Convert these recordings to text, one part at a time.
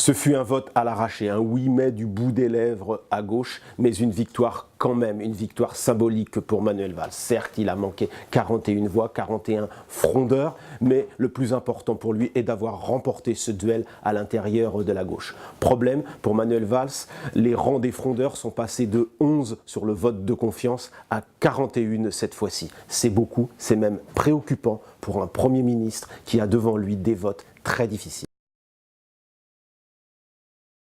Ce fut un vote à l'arraché, un oui mais du bout des lèvres à gauche, mais une victoire quand même, une victoire symbolique pour Manuel Valls. Certes, il a manqué 41 voix, 41 frondeurs, mais le plus important pour lui est d'avoir remporté ce duel à l'intérieur de la gauche. Problème, pour Manuel Valls, les rangs des frondeurs sont passés de 11 sur le vote de confiance à 41 cette fois-ci. C'est beaucoup, c'est même préoccupant pour un Premier ministre qui a devant lui des votes très difficiles.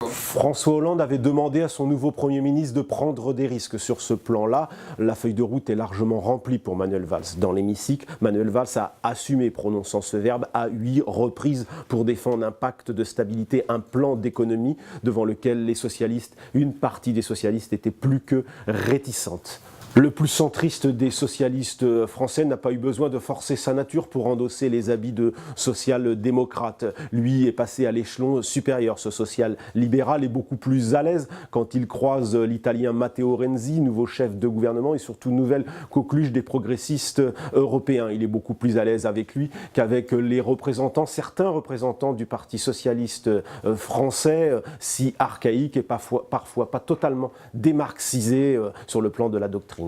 François Hollande avait demandé à son nouveau Premier ministre de prendre des risques. Sur ce plan-là, la feuille de route est largement remplie pour Manuel Valls. Dans l'hémicycle, Manuel Valls a assumé, prononçant ce verbe, à 8 reprises pour défendre un pacte de stabilité, un plan d'économie devant lequel les socialistes, une partie des socialistes, était plus que réticente. Le plus centriste des socialistes français n'a pas eu besoin de forcer sa nature pour endosser les habits de social-démocrate. Lui est passé à l'échelon supérieur. Ce social-libéral est beaucoup plus à l'aise quand il croise l'italien Matteo Renzi, nouveau chef de gouvernement et surtout nouvelle coqueluche des progressistes européens. Il est beaucoup plus à l'aise avec lui qu'avec les représentants, certains représentants du Parti socialiste français, si archaïque et parfois pas totalement démarxisé sur le plan de la doctrine.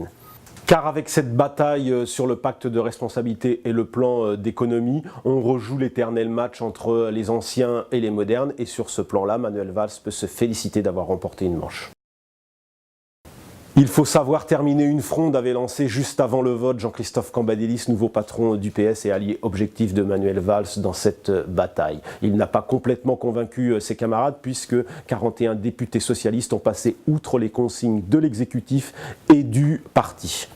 Car avec cette bataille sur le pacte de responsabilité et le plan d'économie, on rejoue l'éternel match entre les anciens et les modernes. Et sur ce plan-là, Manuel Valls peut se féliciter d'avoir remporté une manche. Il faut savoir terminer une fronde, avait lancé juste avant le vote Jean-Christophe Cambadélis, nouveau patron du PS et allié objectif de Manuel Valls dans cette bataille. Il n'a pas complètement convaincu ses camarades puisque 41 députés socialistes ont passé outre les consignes de l'exécutif et du parti.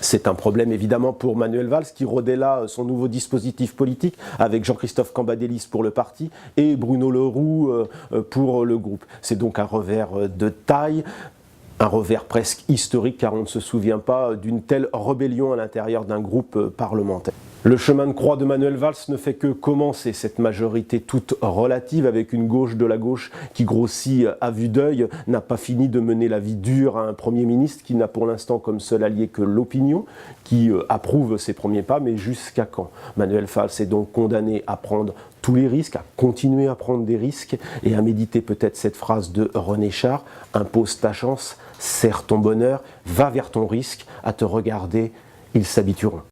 C'est un problème évidemment pour Manuel Valls qui rodait là son nouveau dispositif politique avec Jean-Christophe Cambadélis pour le parti et Bruno Le Roux pour le groupe. C'est donc un revers de taille. Un revers presque historique car on ne se souvient pas d'une telle rébellion à l'intérieur d'un groupe parlementaire. Le chemin de croix de Manuel Valls ne fait que commencer, cette majorité toute relative avec une gauche de la gauche qui grossit à vue d'œil n'a pas fini de mener la vie dure à un Premier ministre qui n'a pour l'instant comme seul allié que l'opinion, qui approuve ses premiers pas, mais jusqu'à quand? Manuel Valls est donc condamné à prendre tous les risques, à continuer à prendre des risques et à méditer peut-être cette phrase de René Char, impose ta chance, serre ton bonheur, va vers ton risque, à te regarder, ils s'habitueront.